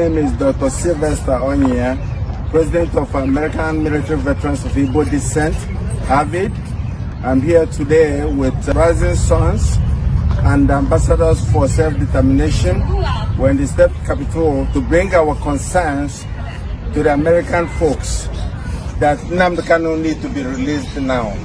name is Dr. Sylvester Onyia, President of American Military Veterans of Igbo Descent, AVID. I'm here today with Rising Sons and Ambassadors for Self-Determination. We're in the state capital to bring our concerns to the American folks that Nnamdi Kanu needs to be released now.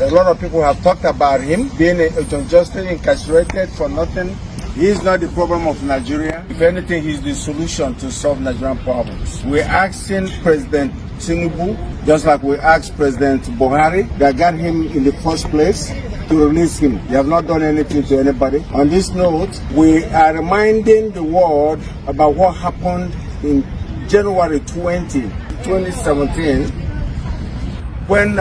A lot of people have talked about him being unjustly incarcerated for nothing. He is not the problem of Nigeria. If anything, he's the solution to solve Nigerian problems. We're asking President Tinubu, just like we asked President Buhari, that got him in the first place, to release him. They have not done anything to anybody. On this note, we are reminding the world about what happened in January 2017, when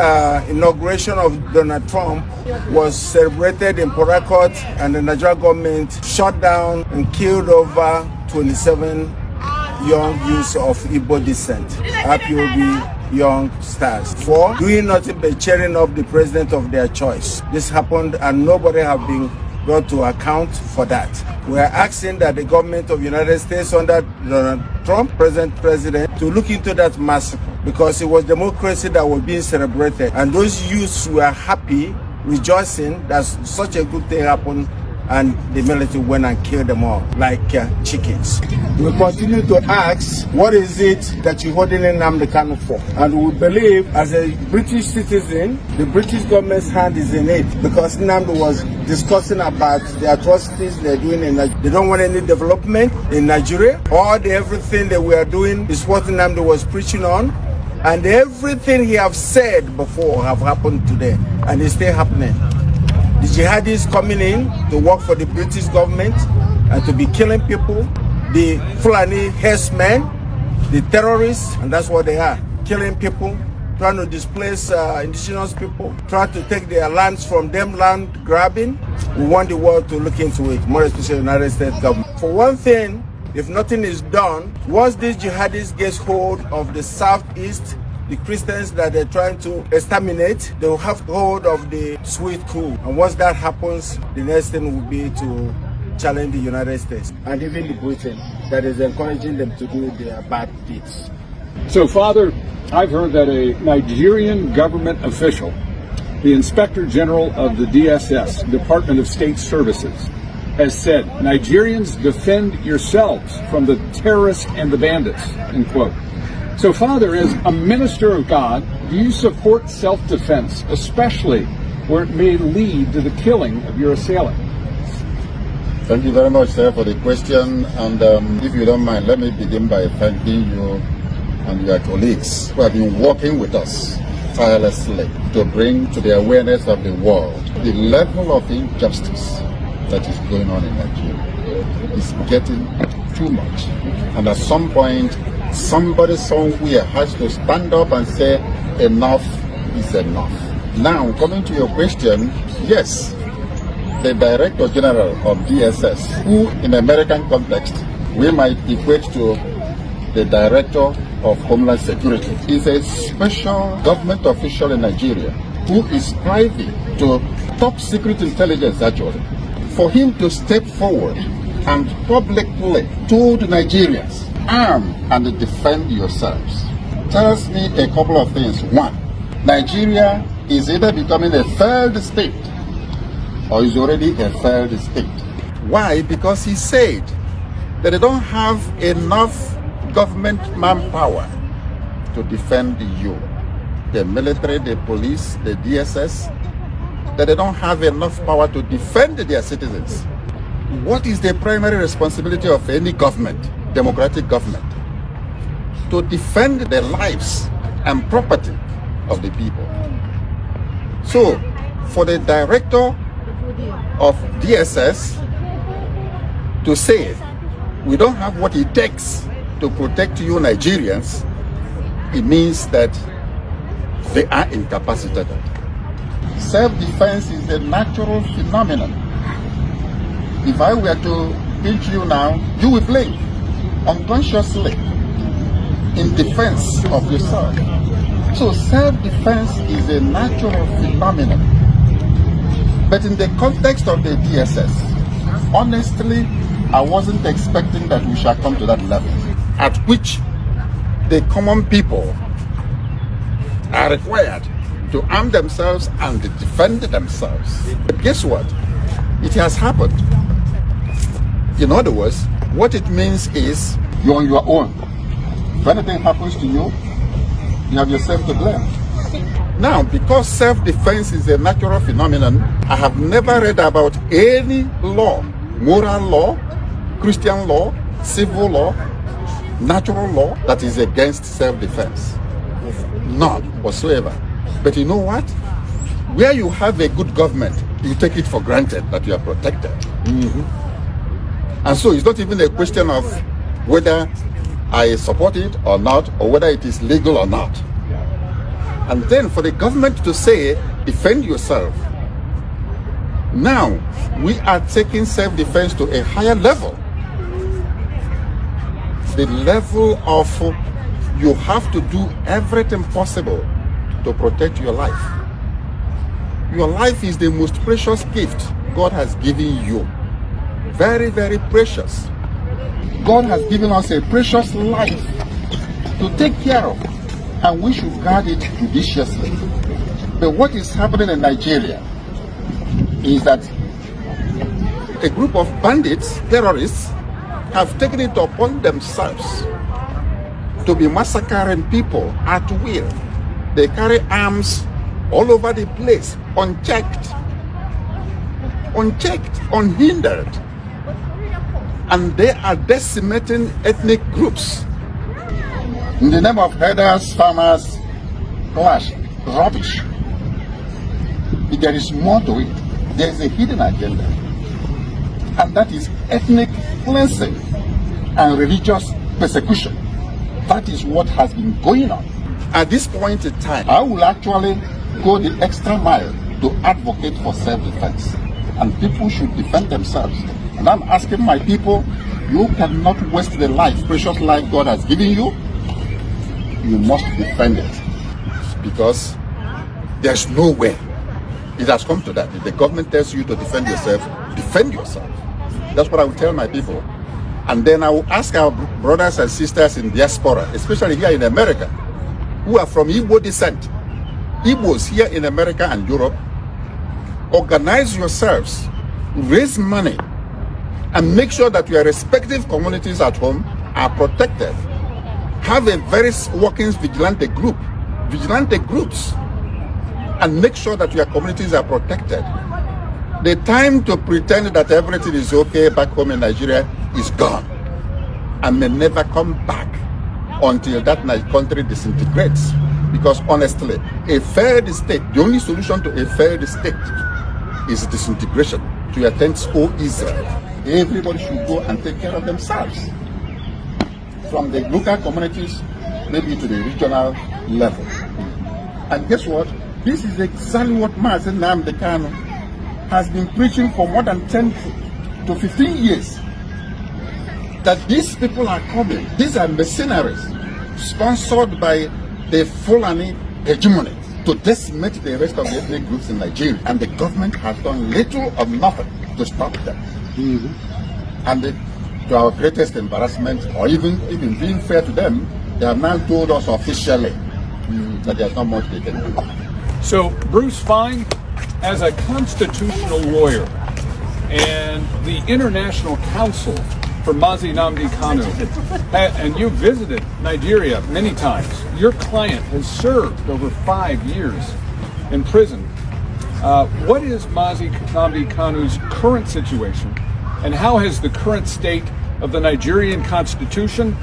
inauguration of Donald Trump was celebrated in Port Harcourt, and the Nigerian government shut down and killed over 27 young youths of Igbo descent, ipob young stars, for doing nothing but cheering up the president of their choice. This happened and nobody have been brought to account for that. We are asking that the government of the United States under Donald Trump, present president, to look into that massacre, because it was democracy that was being celebrated, and those youths were happy, rejoicing that such a good thing happened, and the military went and killed them all like chickens. We continue to ask, what is it that you're holding Nnamdi Kanu for? And we believe, as a British citizen, the British government's hand is in it, because Nnamdi was discussing about the atrocities they're doing in Nigeria. They don't want any development in Nigeria. Everything that we are doing is what Nnamdi was preaching on, and everything he have said before have happened today, and it's still happening. The jihadis coming in to work for the British government and to be killing people, the Fulani herdsmen, the terrorists, and that's what they are, killing people, trying to displace indigenous people, trying to take their lands from them, land grabbing. We want the world to look into it, more especially the United States government. For one thing, if nothing is done, once these jihadis get hold of the southeast, the Christians that they're trying to exterminate, they will have hold of the sweet crew. And once that happens, the next thing will be to challenge the United States and even the Britain that is encouraging them to do their bad deeds. So, Father, I've heard that a Nigerian government official, the Inspector General of the DSS, Department of State Services, has said, Nigerians, defend yourselves from the terrorists and the bandits, end quote. So, Father, as a minister of God, do you support self-defense, especially where it may lead to the killing of your assailant? Thank you very much, sir, for the question. And if you don't mind, let me begin by thanking you and your colleagues who have been working with us tirelessly to bring to the awareness of the world the level of injustice that is going on in Nigeria. It's getting too much. And at some point, somebody somewhere has to stand up and say, enough is enough. Now, coming to your question, yes, the Director General of DSS, who in American context, we might equate to the Director of Homeland Security, is a special government official in Nigeria who is privy to top secret intelligence, actually. For him to step forward and publicly told Nigerians, arm and defend yourselves, tells me a couple of things. One, Nigeria is either becoming a failed state or is already a failed state. Why? Because he said that they don't have enough government manpower to defend you. The military, the police, the DSS, that they don't have enough power to defend their citizens. What is the primary responsibility of any government, democratic government? To defend the lives and property of the people. So, for the director of DSS to say, we don't have what it takes to protect you Nigerians, it means that they are incapacitated. Self-defense is a natural phenomenon. If I were to pinch you now, you will blink unconsciously in defense of yourself. So self-defense is a natural phenomenon. But in the context of the DSS, honestly, I wasn't expecting that we shall come to that level. at which the common people are required to arm themselves and defend themselves. But guess what? It has happened. In other words, what it means is you're on your own. If anything happens to you, you have yourself to blame. Now, because self-defense is a natural phenomenon, I have never read about any law, moral law, Christian law, civil law, natural law that is against self-defense. None whatsoever. But you know what? Where you have a good government, you take it for granted that you are protected. And so it's not even a question of whether I support it or not, or whether it is legal or not. And then for the government to say, defend yourself. Now, we are taking self-defense to a higher level. The level of you have to do everything possible to protect your life. Your life is the most precious gift God has given you. Very, very precious. God has given us a precious life to take care of, and we should guard it judiciously. But what is happening in Nigeria is that a group of bandits, terrorists, have taken it upon themselves to be massacring people at will. They carry arms all over the place, unchecked, unhindered. And they are decimating ethnic groups. In the name of herders, farmers, clash, rubbish. If there is more to it, there is a hidden agenda. And that is ethnic cleansing and religious persecution. That is what has been going on. At this point in time, I will actually go the extra mile to advocate for self-defense. And people should defend themselves. And I'm asking my people, you cannot waste the life, precious life God has given you. You must defend it. Because there's no way. It has come to that. If the government tells you to defend yourself, defend yourself. That's what I will tell my people. And then I will ask our brothers and sisters in diaspora, especially here in America, who are from Igbo descent. Igbos here in America and Europe, organize yourselves, raise money, and make sure that your respective communities at home are protected. Have a very working vigilante groups, and make sure that your communities are protected. The time to pretend that everything is okay back home in Nigeria is gone and may never come back until that country disintegrates. Because honestly, a failed state, the only solution to a failed state is disintegration. To your tents, O Israel. Everybody should go and take care of themselves. From the local communities, maybe to the regional level. And guess what? This is exactly what Mazi Nnamdi Kanu has been preaching for more than 10 to 15 years. That these people are coming. These are mercenaries sponsored by the Fulani hegemony to decimate the rest of the ethnic groups in Nigeria. And the government has done little or nothing to stop them. And to our greatest embarrassment, or even being fair to them, they have now told us officially that there's not much they can do. So, Bruce Fine, as a constitutional lawyer and the International Council for Mazi Nnamdi Kanu, and you visited Nigeria many times. Your client has served over 5 years in prison. What is Mazi Nnamdi Kanu's current situation, and how has the current state of the Nigerian Constitution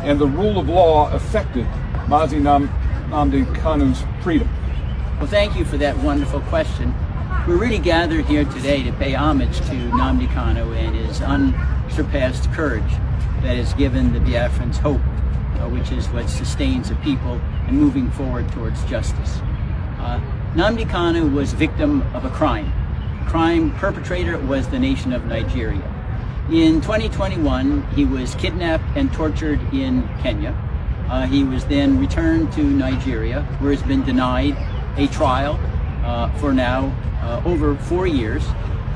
and the rule of law affected Mazi Nnamdi Kanu's freedom? Well, thank you for that wonderful question. We're really gathered here today to pay homage to Nnamdi Kanu and his unsurpassed courage that has given the Biafrans hope, which is what sustains the people and moving forward towards justice. Nnamdi Kanu was victim of a crime. Crime perpetrator was the nation of Nigeria. In 2021, he was kidnapped and tortured in Kenya. He was then returned to Nigeria, where he's been denied a trial for now over 4 years.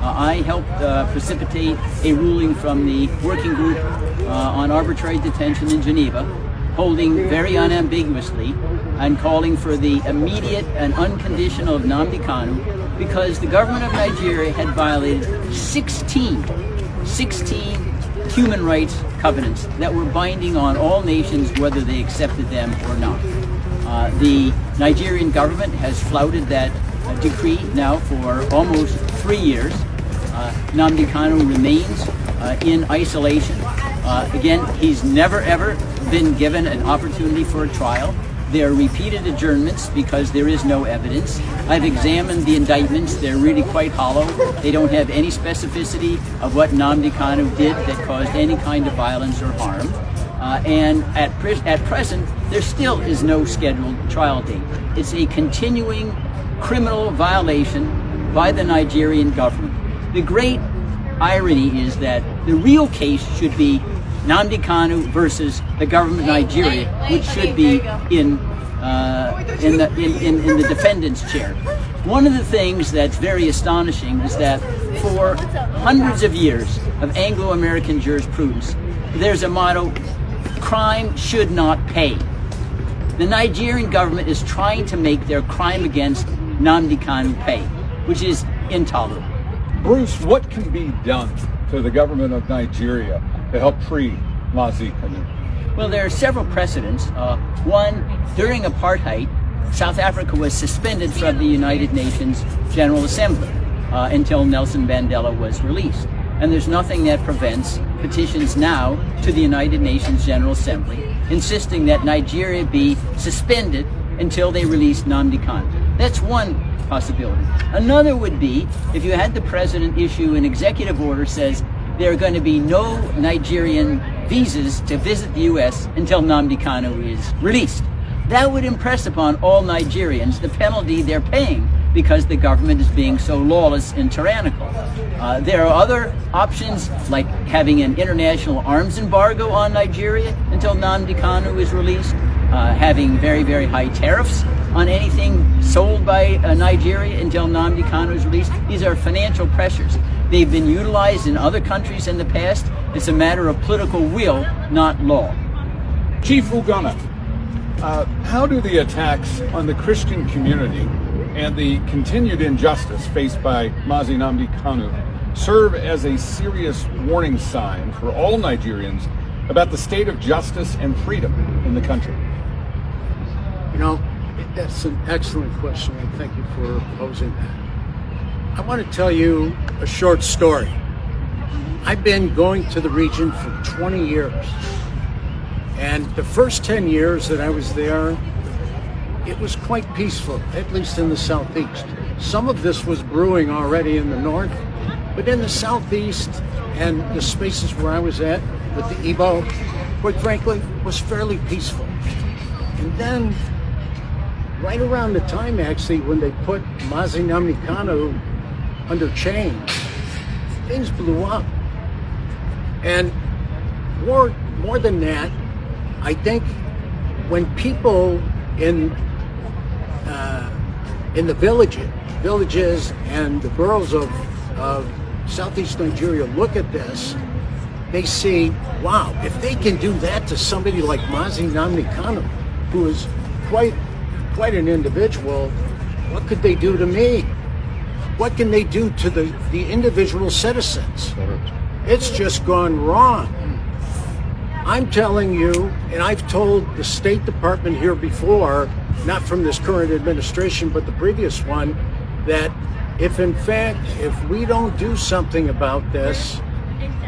I helped precipitate a ruling from the working group on arbitrary detention in Geneva, holding very unambiguously and calling for the immediate and unconditional of Nnamdi Kanu because the government of Nigeria had violated 16 human rights covenants that were binding on all nations whether they accepted them or not. The Nigerian government has flouted that decree now for almost 3 years. Nnamdi Kanu remains in isolation. Again, he's never ever been given an opportunity for a trial. There are repeated adjournments because there is no evidence. I've examined the indictments. They're really quite hollow. They don't have any specificity of what Nnamdi Kanu did that caused any kind of violence or harm. And at present, there still is no scheduled trial date. It's a continuing criminal violation by the Nigerian government. The great irony is that the real case should be Nnamdi Kanu versus the government of Nigeria, which should be in the defendant's chair. One of the things that's very astonishing is that for hundreds of years of Anglo-American jurisprudence, there's a motto: crime should not pay. The Nigerian government is trying to make their crime against Nnamdi Kanu pay, which is intolerable. Bruce, what can be done to the government of Nigeria to help free Mazi Kanu? Well, there are several precedents. One, during apartheid, South Africa was suspended from the United Nations General Assembly until Nelson Mandela was released. And there's nothing that prevents petitions now to the United Nations General Assembly insisting that Nigeria be suspended until they release Nnamdi Kanu. That's one possibility. Another would be if you had the president issue an executive order says there are going to be no Nigerian visas to visit the U.S. until Nnamdi Kanu is released. That would impress upon all Nigerians the penalty they're paying because the government is being so lawless and tyrannical. There are other options like having an international arms embargo on Nigeria until Nnamdi Kanu is released, having very, very high tariffs on anything sold by Nigeria until Nnamdi Kanu is released. These are financial pressures. They've been utilized in other countries in the past. It's a matter of political will, not law. Chief Ugonna, how do the attacks on the Christian community and the continued injustice faced by Mazi Nnamdi Kanu serve as a serious warning sign for all Nigerians about the state of justice and freedom in the country? You know, that's an excellent question, and thank you for posing that. I want to tell you a short story. I've been going to the region for 20 years, and the first 10 years that I was there, it was quite peaceful, at least in the southeast. Some of this was brewing already in the north, but in the southeast and the spaces where I was at with the ipob, quite frankly, was fairly peaceful. And then, right around the time actually when they put Mazi Nnamdi Kanu under chains, things blew up. And more than that, I think when people in the villages and the boroughs of Southeast Nigeria look at this, they see, wow, if they can do that to somebody like Mazi Nnamdi Kanu, who is quite an individual, what could they do to me? What can they do to the individual citizens? It's just gone wrong. I'm telling you, and I've told the State Department here before, not from this current administration, but the previous one, that if in fact, if we don't do something about this,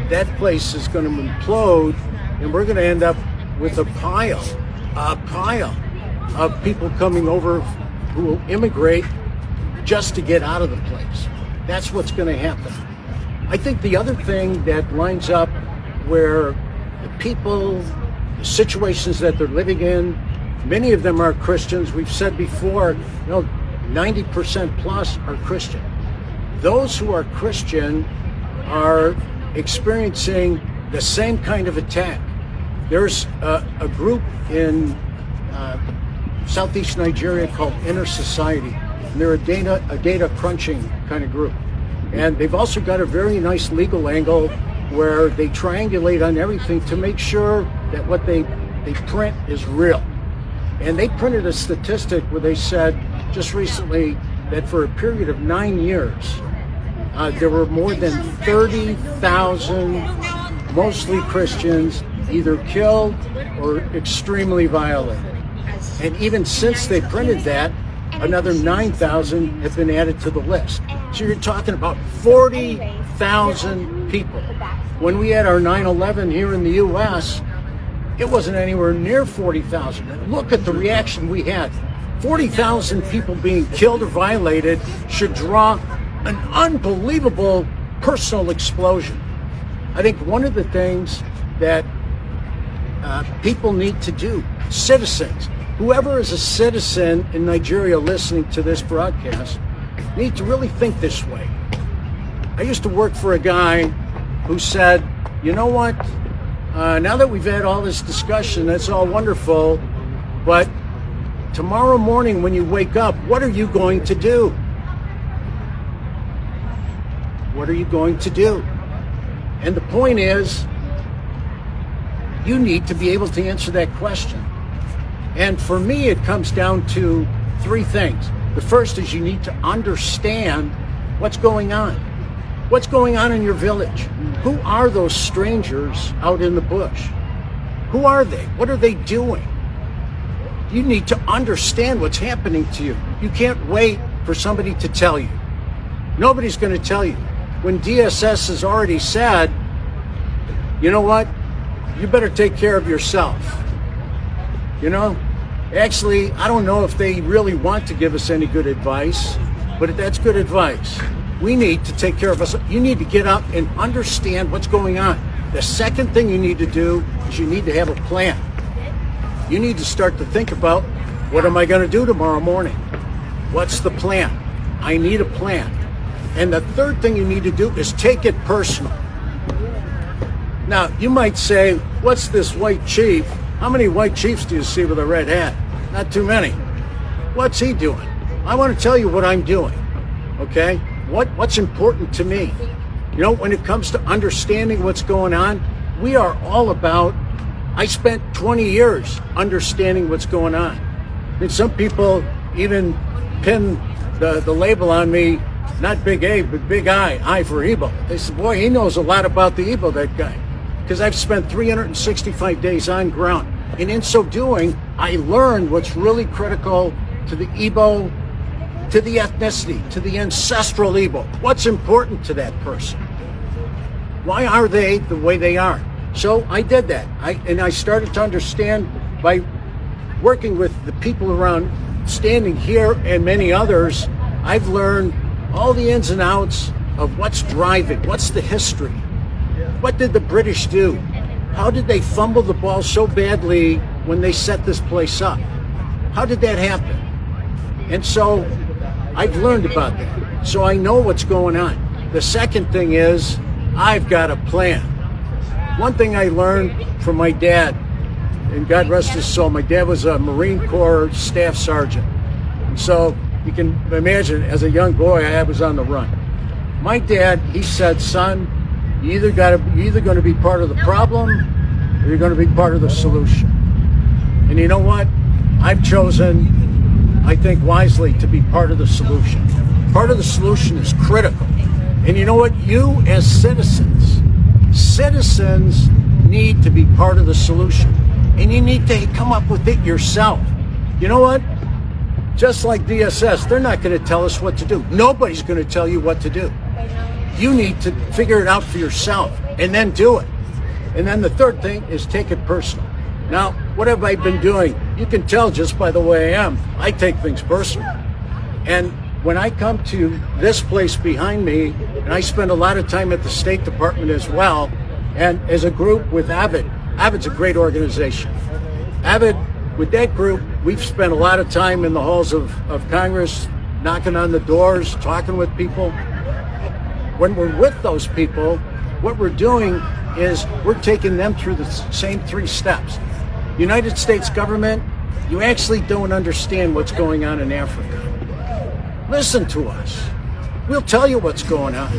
that place is going to implode, and we're going to end up with a pile of people coming over who will immigrate just to get out of the place. That's what's going to happen. I think the other thing that lines up where the people, the situations that they're living in, many of them are Christians. We've said before, 90% plus are Christian. Those who are Christian are experiencing the same kind of attack. There's a group in Southeast Nigeria called Inner Society, and they're a data crunching kind of group. And they've also got a very nice legal angle where they triangulate on everything to make sure that what they print is real. And they printed a statistic where they said just recently that for a period of 9 years, there were more than 30,000, mostly Christians, either killed or extremely violated. And even since they printed that, another 9,000 have been added to the list. So you're talking about 40,000 people. When we had our 9/11 here in the U.S., it wasn't anywhere near 40,000. And look at the reaction we had. 40,000 people being killed or violated should draw an unbelievable personal explosion. I think one of the things that people need to do, citizens, whoever is a citizen in Nigeria listening to this broadcast, need to really think this way. I used to work for a guy who said, you know what, now that we've had all this discussion, that's all wonderful, but tomorrow morning when you wake up, what are you going to do? What are you going to do? And the point is, you need to be able to answer that question. And for me, it comes down to three things. The first is you need to understand what's going on. What's going on in your village? Who are those strangers out in the bush? Who are they? What are they doing? You need to understand what's happening to you. You can't wait for somebody to tell you. Nobody's going to tell you. When DSS has already said, you know what? You better take care of yourself. You know, actually, I don't know if they really want to give us any good advice, but that's good advice. We need to take care of us. You need to get up and understand what's going on. The second thing you need to do is you need to have a plan. You need to start to think about, what am I going to do tomorrow morning? What's the plan? I need a plan. And the third thing you need to do is take it personal. Now, you might say, what's this white chief? How many white chiefs do you see with a red hat? Not too many. What's he doing? I want to tell you what I'm doing, okay? What's important to me? You know, when it comes to understanding what's going on, we are all about, I spent 20 years understanding what's going on. And some people even pin the label on me, not Big A, but Big I for Igbo. They said, boy, he knows a lot about the Igbo, that guy. Because I've spent 365 days on ground. And in so doing, I learned what's really critical to the Igbo, to the ethnicity, to the ancestral Igbo. What's important to that person? Why are they the way they are? So I did that. I started to understand by working with the people around, standing here and many others. I've learned all the ins and outs of what's driving, what's the history. What did the British do? How did they fumble the ball so badly when they set this place up? How did that happen? And so I've learned about that. So I know what's going on. The second thing is I've got a plan. One thing I learned from my dad, and God rest his soul, my dad was a Marine Corps staff sergeant. And so you can imagine, as a young boy, I was on the run. My dad, he said, son, you're either going to be part of the problem or you're going to be part of the solution. And you know what? I've chosen, I think wisely, to be part of the solution. Part of the solution is critical. And you know what? You as citizens need to be part of the solution. And you need to come up with it yourself. You know what? Just like DSS, they're not going to tell us what to do. Nobody's going to tell you what to do. You need to figure it out for yourself and then do it. And then the third thing is take it personal. Now, what have I been doing? You can tell just by the way I am. I take things personal. And when I come to this place behind me, and I spend a lot of time at the State Department as well, and as a group with Avid, Avid's a great organization. Avid, with that group, we've spent a lot of time in the halls of Congress, knocking on the doors, talking with people. When we're with those people, what we're doing is we're taking them through the same three steps. United States government, you actually don't understand what's going on in Africa. Listen to us. We'll tell you what's going on.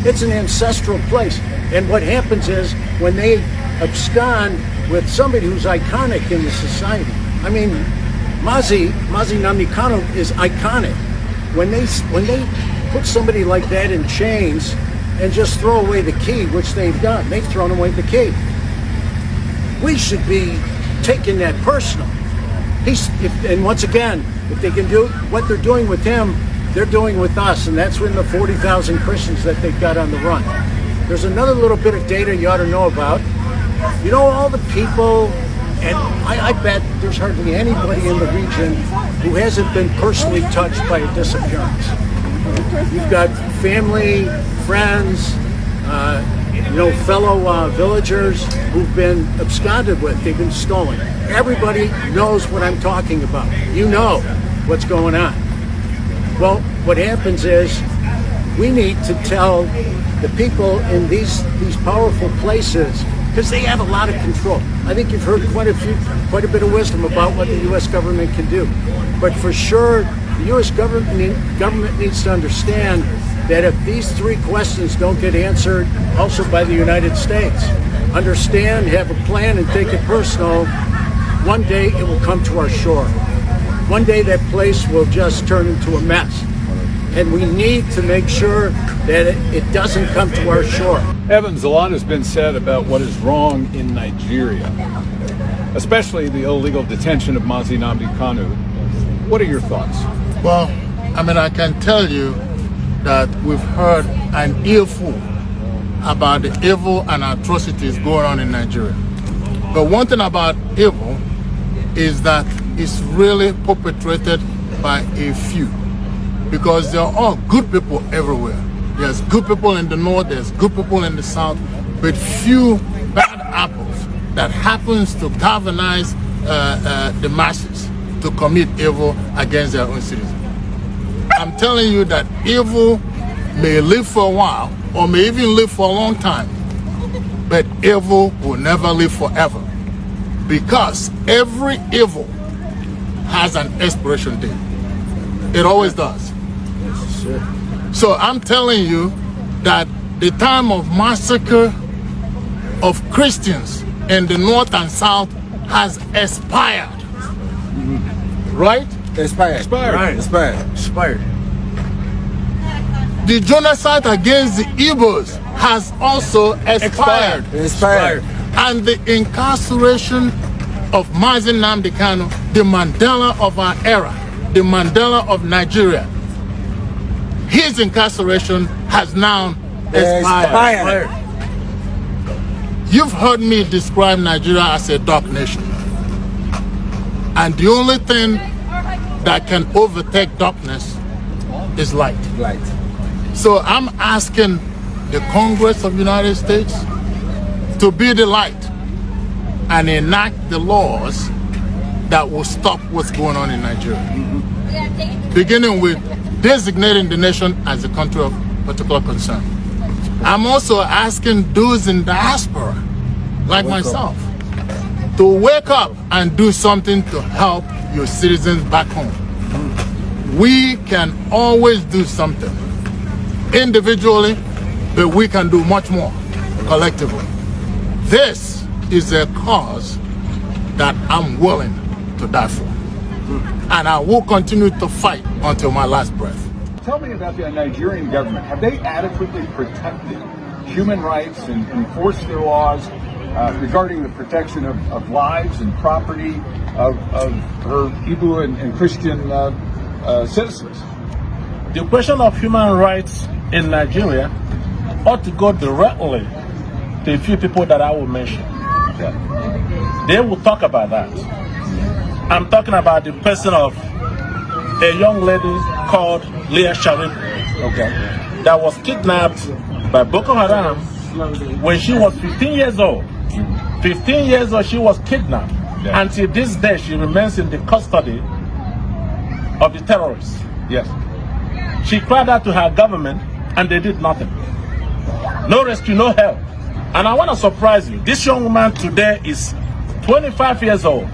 It's an ancestral place. And what happens is when they abscond with somebody who's iconic in the society. I mean, Mazi Nnamdi Kanu is iconic. When they put somebody like that in chains and just throw away the key, which they've done, they've thrown away the key. We should be taking that personal. And once again, if they can do what they're doing with him, they're doing with us, and that's when the 40,000 Christians that they've got on the run. There's another little bit of data you ought to know about. You know, all the people, and I bet there's hardly anybody in the region who hasn't been personally touched by a disappearance. You've got family, friends, fellow villagers who've been absconded with, they've been stolen. Everybody knows what I'm talking about. You know what's going on. Well, what happens is we need to tell the people in these powerful places, because they have a lot of control. I think you've heard quite a bit of wisdom about what the U.S. government can do. But for sure, the U.S. government needs to understand that if these three questions don't get answered also by the United States, understand, have a plan, and take it personal, one day it will come to our shore. One day that place will just turn into a mess. And we need to make sure that it doesn't come to our shore. Evans, a lot has been said about what is wrong in Nigeria, especially the illegal detention of Mazi Nnamdi Kanu. What are your thoughts? Well, I mean, I can tell you that we've heard an earful about the evil and atrocities going on in Nigeria. But one thing about evil is that it's really perpetrated by a few, because there are all good people everywhere. There's good people in the north, there's good people in the south, but few bad apples that happens to galvanize the masses to commit evil against their own citizens. I'm telling you that evil may live for a while or may even live for a long time, but evil will never live forever, because every evil has an expiration date. It always does. So I'm telling you that the time of massacre of Christians in the north and south has expired. Right? Expired. Right. Expired. The genocide against the Igbos has also expired. Expired. And the incarceration of Mazi Nnamdi Kanu, the Mandela of our era, the Mandela of Nigeria, his incarceration has now expired. You've heard me describe Nigeria as a dark nation. And the only thing that can overtake darkness is light. Light. So I'm asking the Congress of the United States to be the light and enact the laws that will stop what's going on in Nigeria. Beginning with designating the nation as a country of particular concern. I'm also asking those in diaspora, like myself, to wake up and do something to help your citizens back home. We can always do something individually, but we can do much more collectively. This is a cause that I'm willing to die for. And I will continue to fight until my last breath. Tell me about the Nigerian government. Have they adequately protected human rights and enforced their laws regarding the protection of lives and property of her Igbo and Christian citizens? The question of human rights in Nigeria ought to go directly to a few people that I will mention. Yeah. They will talk about that. I'm talking about the person of a young lady called Leah Sharim, that was kidnapped by Boko Haram when she was 15 years old. 15 years old, she was kidnapped. Yeah. Until this day, she remains in the custody of the terrorists. Yes. She cried out to her government, and they did nothing. No rescue, no help. And I want to surprise you. This young woman today is 25 years old.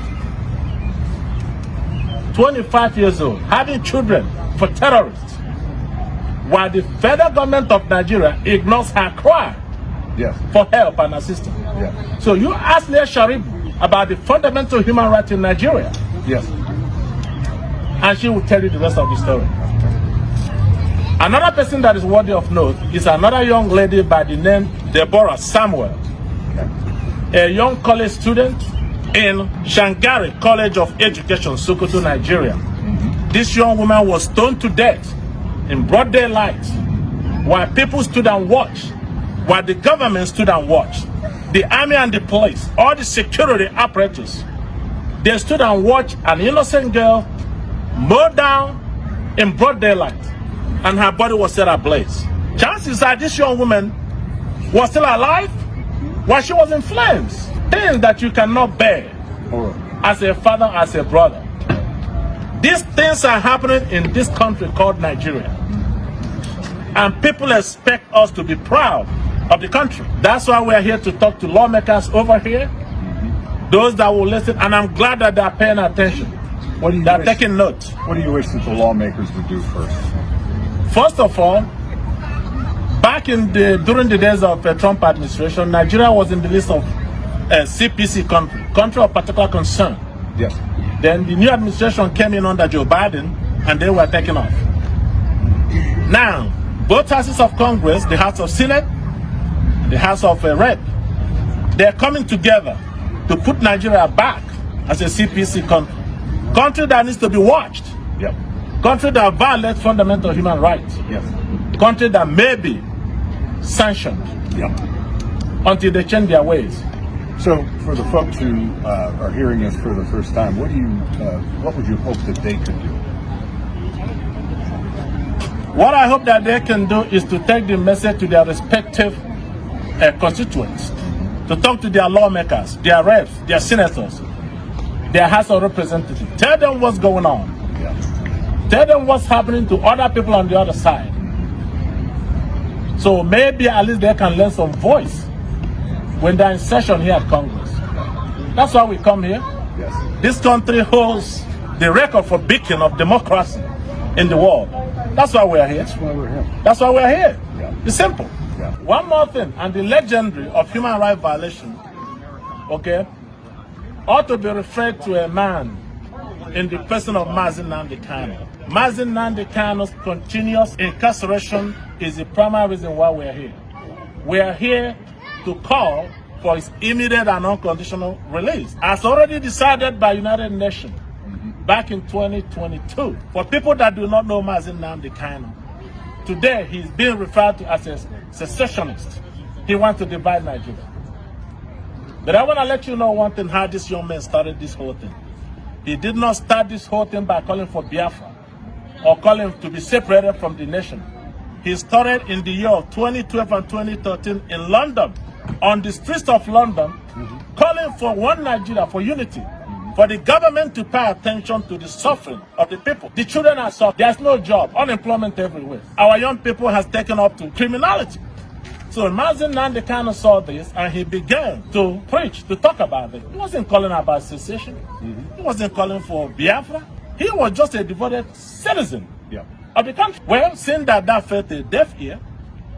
25 years old, having children for terrorists. while the federal government of Nigeria ignores her cry for help and assistance. So you ask Leah Sharif about the fundamental human rights in Nigeria, and she will tell you the rest of the story. Another person that is worthy of note is another young lady by the name Deborah Samuel, a young college student in Shangari College of Education, Sokoto, Nigeria. This young woman was stoned to death in broad daylight while people stood and watched, while the government stood and watched. The army and the police, all the security apparatus, they stood and watched an innocent girl mowed down in broad daylight, and her body was set ablaze. Chances are this young woman was still alive while she was in flames. Things that you cannot bear as a father, as a brother. These things are happening in this country called Nigeria. And people expect us to be proud of the country. That's why we're here to talk to lawmakers over here, those that will listen, and I'm glad that they're paying attention. They're taking note. What do you wish that the lawmakers would do first? First of all, back during the days of the Trump administration, Nigeria was in the list of CPC country of particular concern. Then the new administration came in under Joe Biden, and they were taken off. Now, both houses of Congress, the House of Senate, the House of Rep, they're coming together to put Nigeria back as a CPC country that needs to be watched. Country that violates fundamental human rights. Country that may be sanctioned until they change their ways. So, for the folks who are hearing this for the first time, what would you hope that they could do? What I hope that they can do is to take the message to their respective constituents, to talk to their lawmakers, their reps, their senators, their House of Representatives. Tell them what's going on. Tell them what's happening to other people on the other side. So maybe at least they can learn some voice when they're in session here at Congress. That's why we come here. This country holds the record for beacon of democracy in the world. That's why we're here. That's why we're here. It's simple. One more thing, and the legendary of human rights violation, ought to be referred to a man in the person of Mazi Nnamdi Kanu. Mazi Nnamdi Kanu's continuous incarceration is the primary reason why we're here. We are here to call for his immediate and unconditional release, as already decided by United Nations back in 2022. For people that do not know Mazi Nnamdi Kanu, today he's being referred to as a secessionist. He wants to divide Nigeria. But I want to let you know one thing, how this young man started this whole thing. He did not start this whole thing by calling for Biafra or calling to be separated from the nation. He started in the year of 2012 and 2013 in London, on the streets of London, calling for one Nigeria, for unity, for the government to pay attention to the suffering of the people. The children are suffering. There's no job, unemployment everywhere. Our young people has taken up to criminality. So Mazi Nnamdi Kanu saw this and he began to preach, to talk about it. He wasn't calling about secession. He wasn't calling for Biafra. He was just a devoted citizen of the country. Well, seeing that fell a deaf ear,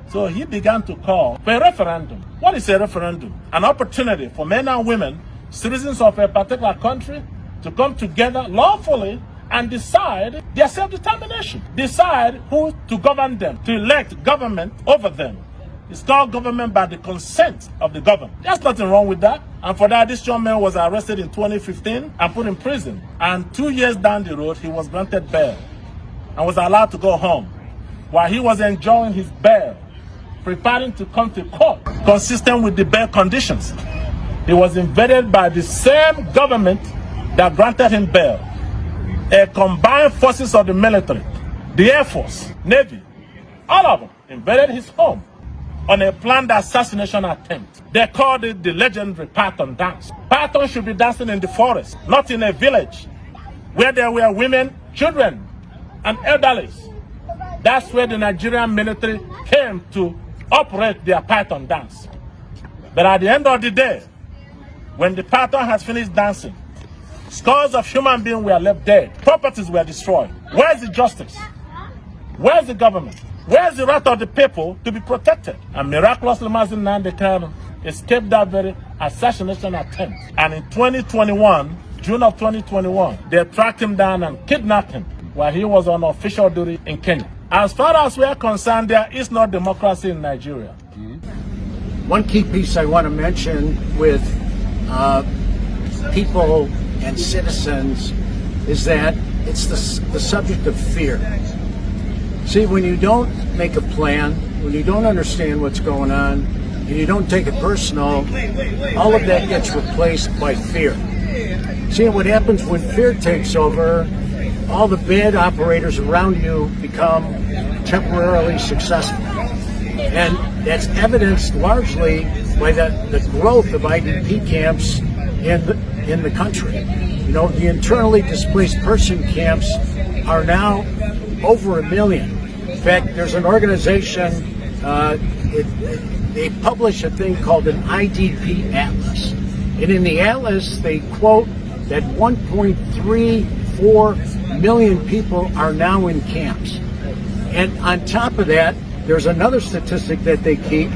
so he began to call for a referendum. What is a referendum? An opportunity for men and women, citizens of a particular country, to come together lawfully and decide their self-determination. Decide who to govern them, to elect government over them. It's called government by the consent of the governed. There's nothing wrong with that. And for that, this young man was arrested in 2015 and put in prison. And 2 years down the road, he was granted bail and was allowed to go home. While he was enjoying his bail, preparing to come to court, consistent with the bail conditions, he was invaded by the same government that granted him bail. A combined forces of the military, the Air Force, Navy, all of them invaded his home on a planned assassination attempt. They called it the legendary Python dance. Python should be dancing in the forest, not in a village where there were women, children, and elderly. That's where the Nigerian military came to operate their Python dance. But at the end of the day, when the Python has finished dancing, scores of human beings were left dead. Properties were destroyed. Where is the justice? Where's the government? Where's the right of the people to be protected? And miraculously, Mazi Nnamdi Kanu escaped that very assassination attempt. And in 2021, June of 2021, they tracked him down and kidnapped him while he was on official duty in Kenya. As far as we are concerned, there is no democracy in Nigeria. One key piece I want to mention with people and citizens is that it's the subject of fear. See, when you don't make a plan, when you don't understand what's going on, and you don't take it personal, all of that gets replaced by fear. See, what happens when fear takes over, all the bad operators around you become temporarily successful. And that's evidenced largely by the growth of IDP camps in the country. You know, the internally displaced person camps are now over 1 million. In fact, there's an organization, they publish a thing called an IDP Atlas. And in the Atlas, they quote that 1.34 million people are now in camps. And on top of that, there's another statistic that they keep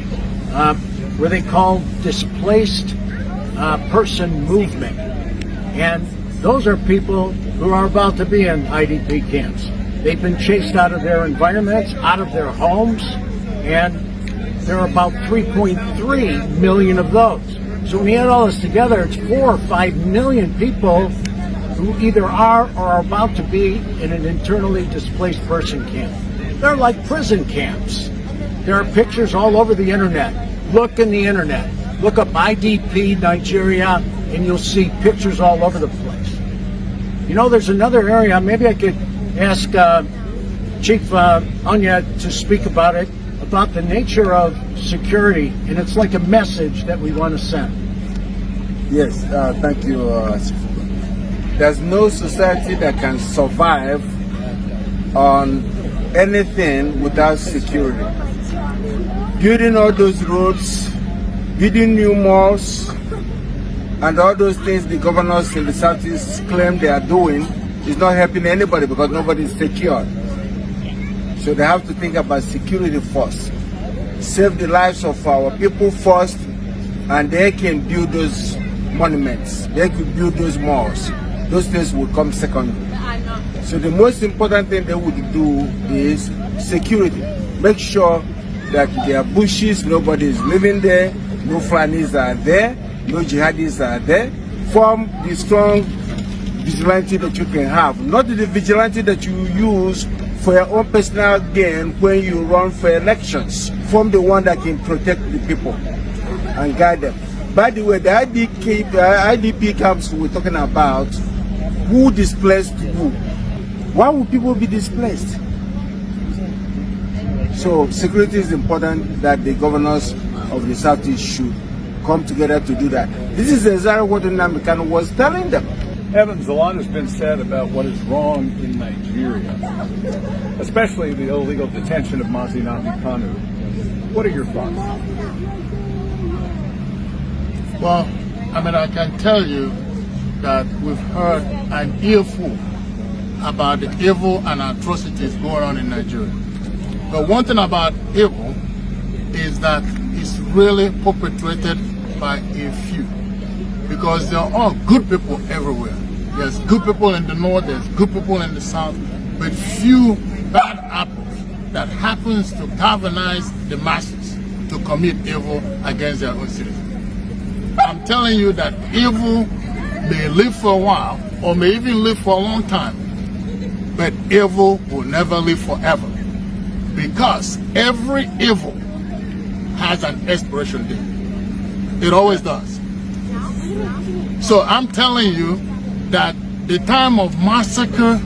where they call displaced person movement. And those are people who are about to be in IDP camps. They've been chased out of their environments, out of their homes, and there are about 3.3 million of those. So when you add all this together, it's 4 or 5 million people who either are or are about to be in an internally displaced person camp. They're like prison camps. There are pictures all over the internet. Look in the internet. Look up IDP Nigeria, and you'll see pictures all over the place. You know, there's another area, maybe I could ask Chief Anya to speak about it, about the nature of security, and it's like a message that we want to send. Yes, thank you. There's no society that can survive on anything without security. Building all those roads, building new malls, and all those things the governors in the Southeast claim they are doing is not helping anybody because nobody is secure. So they have to think about security first. Save the lives of our people first, and they can build those monuments. They could build those malls. Those things will come second. So the most important thing they would do is security. Make sure that there are bushes, nobody is living there, no Fulanis are there, no jihadis are there. Form the strong vigilante that you can have, not the vigilante that you use for your own personal gain when you run for elections. Form the one that can protect the people and guide them. By the way, the IDP camps we're talking about, who displaced who? Why would people be displaced? So security is important, that the governors of the Southeast should come together to do that. This is exactly what Nnamdi Kanu was telling them. Evans, a lot has been said about what is wrong in Nigeria, especially the illegal detention of Mazi Nnamdi Kanu. What are your thoughts? Well, I mean, I can tell you that we've heard an earful about the evil and atrocities going on in Nigeria. But one thing about evil is that it's really perpetrated by a few, because there are good people everywhere. There's good people in the north, there's good people in the south, but few bad apples that happens to galvanize the masses to commit evil against their own citizens. I'm telling you that evil may live for a while or may even live for a long time, but evil will never live forever, because every evil has an expiration date. It always does. So I'm telling you that the time of massacre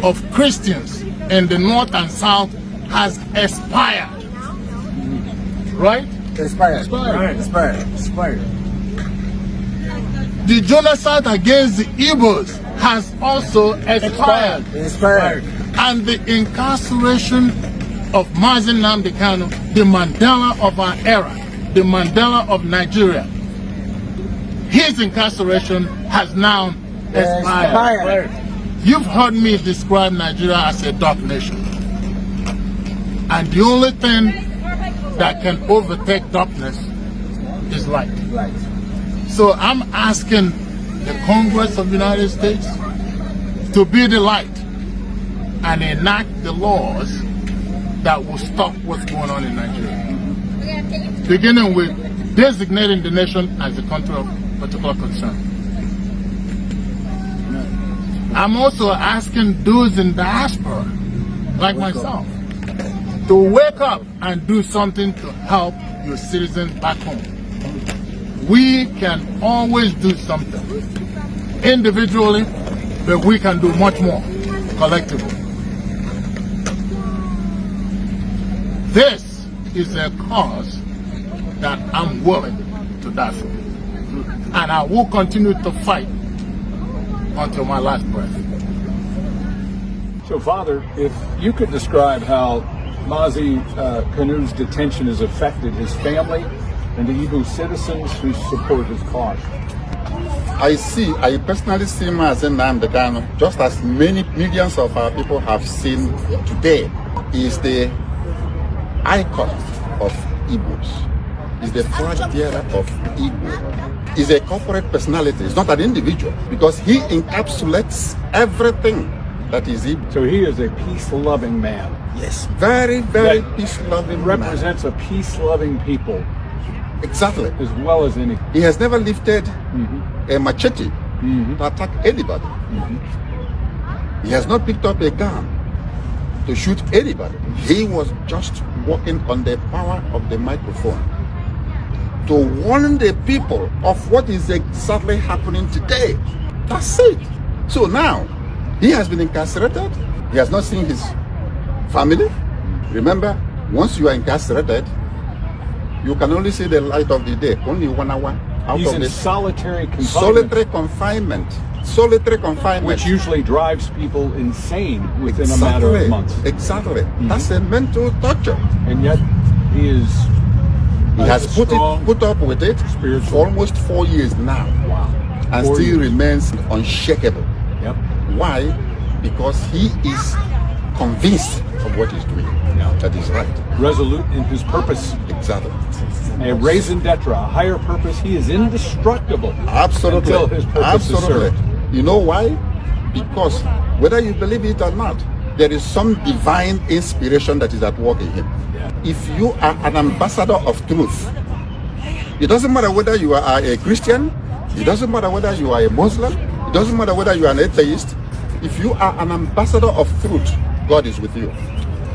of Christians in the north and south has expired. Right? Expired. Expired. Expired. The genocide against the Igbos has also expired. Expired. And the incarceration of Mazi Nnamdi Kanu, the Mandela of our era, the Mandela of Nigeria, his incarceration has now expired. You've heard me describe Nigeria as a dark nation. And the only thing that can overtake darkness is light. Right. So I'm asking the Congress of the United States to be the light and enact the laws that will stop what's going on in Nigeria. Beginning with designating the nation as a country of particular concern. I'm also asking those in diaspora, like myself, to wake up and do something to help your citizens back home. We can always do something individually, but we can do much more collectively. This is a cause that I'm willing to die for. And I will continue to fight until my last breath. So, Father, if you could describe how Mazi Kanu's detention has affected his family and the Igbo citizens who support his cause. I personally see Mazi Nnamdi Kanu, just as many millions of our people have seen today, is the icon of Igbos. Is the flag bearer of Igbo. Is a corporate personality. It's not an individual, because he encapsulates everything that is Igbo. So he is a peace-loving man. Yes, very, very peace-loving man. Represents a peace-loving people. Exactly. As well as any. He has never lifted a machete to attack anybody. He has not picked up a gun to shoot anybody. He was just working on the power of the microphone to warn the people of what is exactly happening today. That's it. So now, he has been incarcerated. He has not seen his family. Remember, once you are incarcerated, you can only see the light of the day, only 1 hour out He's of in the solitary confinement. solitary confinement. Solitary confinement. Which usually drives people insane within a matter of months. Exactly. That's a mental torture. And yet, he is. He has put up with it for almost 4 years now. Wow. And 4 still years. remains unshakable. Yep. Why? Because he is convinced of what he's doing. Yeah. That is right. Resolute in his purpose. Exactly. A raison d'etre, a higher purpose. He is indestructible. Absolutely. Until his purpose is served. You know why? Because whether you believe it or not, there is some divine inspiration that is at work in him. Yeah. If you are an ambassador of truth, it doesn't matter whether you are a Christian, it doesn't matter whether you are a Muslim, it doesn't matter whether you are an atheist. If you are an ambassador of truth, God is with you.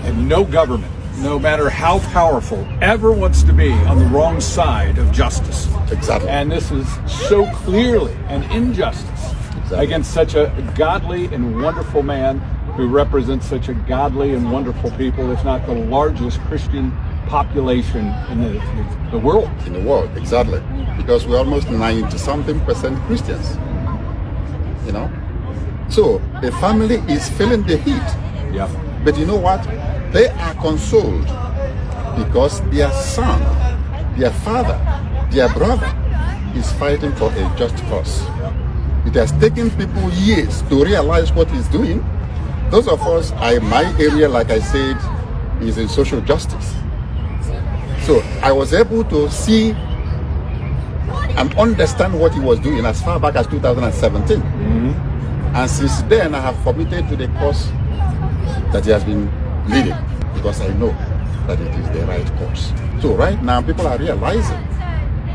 And no government, no matter how powerful, ever wants to be on the wrong side of justice. Exactly. And this is so clearly an injustice against such a godly and wonderful man who represents such a godly and wonderful people, if not the largest Christian population in the world. In the world, exactly. Because we're almost 90-something% Christians. You know? So, the family is feeling the heat. Yeah. But you know what? They are consoled because their son, their father, their brother is fighting for a just cause. It has taken people years to realize what he's doing. Those of us, my area, like I said, is in social justice. So I was able to see and understand what he was doing as far back as 2017. And since then, I have committed to the cause that he has been leading, because I know that it is the right course. So right now, people are realizing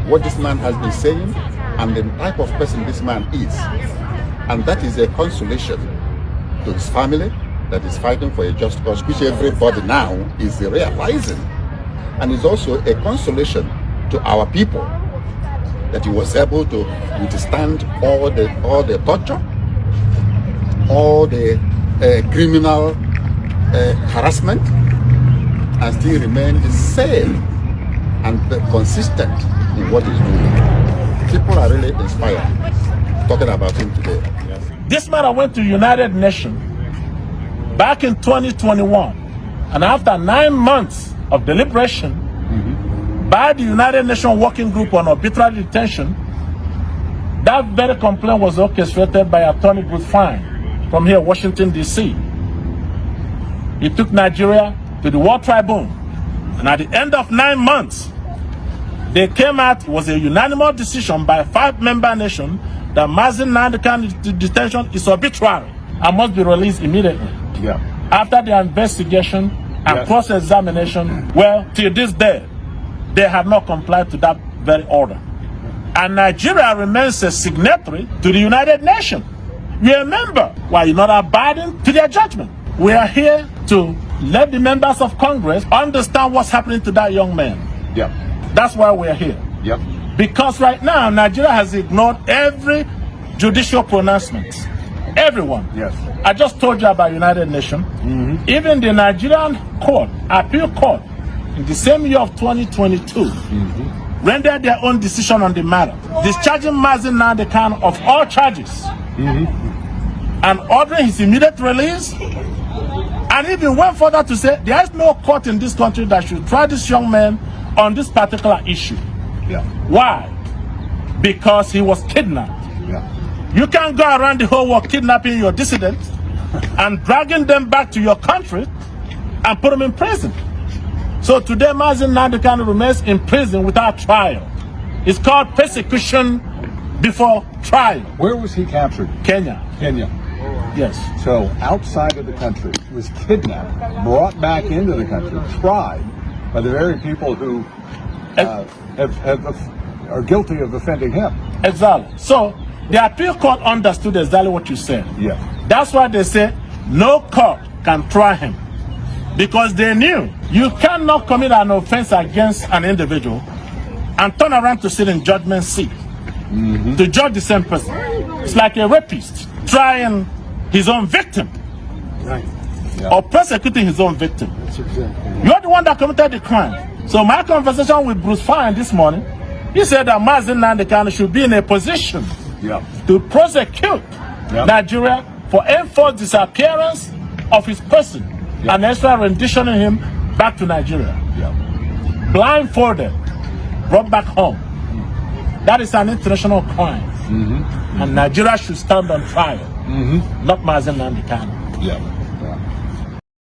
what this man has been saying and the type of person this man is. And that is a consolation to his family that is fighting for a just cause, which everybody now is realizing. And it's also a consolation to our people that he was able to withstand all the torture, all the criminal harassment, and still remain the same and consistent in what he's doing. People are really inspired talking about him today. This matter went to United Nations back in 2021, and after 9 months of deliberation by the United Nations Working Group on Arbitrary Detention, that very complaint was orchestrated by Attorney Good Fine from here, Washington, D.C. It took Nigeria to the World Tribune. And at the end of 9 months, they came out, it was a unanimous decision by a 5-member nation that Mazi Nnamdi Kanu detention is arbitrary and must be released immediately. Yeah. After the investigation and cross-examination, well, till this day, they have not complied to that very order. And Nigeria remains a signatory to the United Nations. You remember, why you're not abiding to their judgment. We are here to let the members of Congress understand what's happening to that young man. Yep. That's why we're here. Yep. Because right now, Nigeria has ignored every judicial pronouncement. Everyone. Yes. I just told you about United Nations. Even the Nigerian court, appeal court, in the same year of 2022, rendered their own decision on the matter, discharging Mazi Nnamdi Kanu of all charges, and ordering his immediate release, and even went further to say there is no court in this country that should try this young man on this particular issue. Yeah. Why? Because he was kidnapped. Yeah. You can't go around the whole world kidnapping your dissidents and dragging them back to your country and put them in prison. So today, Mazi Nnamdi Kanu remains in prison without trial. It's called persecution before trial. Where was he captured? Kenya. Kenya. Yes. So outside of the country, was kidnapped, brought back into the country, tried by the very people who are guilty of offending him. Exactly. So the appeal court understood exactly what you said. Yeah. That's why they said no court can try him. Because they knew you cannot commit an offense against an individual and turn around to sit in judgment seat to judge the same person. It's like a rapist trying his own victim, Right. or persecuting his own victim. That's exactly. You're the one that committed the crime. So my conversation with Bruce Fine this morning, he said that Mazi Nnamdi Kanu should be in a position to prosecute Nigeria for enforced disappearance of his person and extra renditioning him back to Nigeria. Blindfolded, brought back home. That is an international crime. And Nigeria should stand on trial, not Mazi Nnamdi Kanu.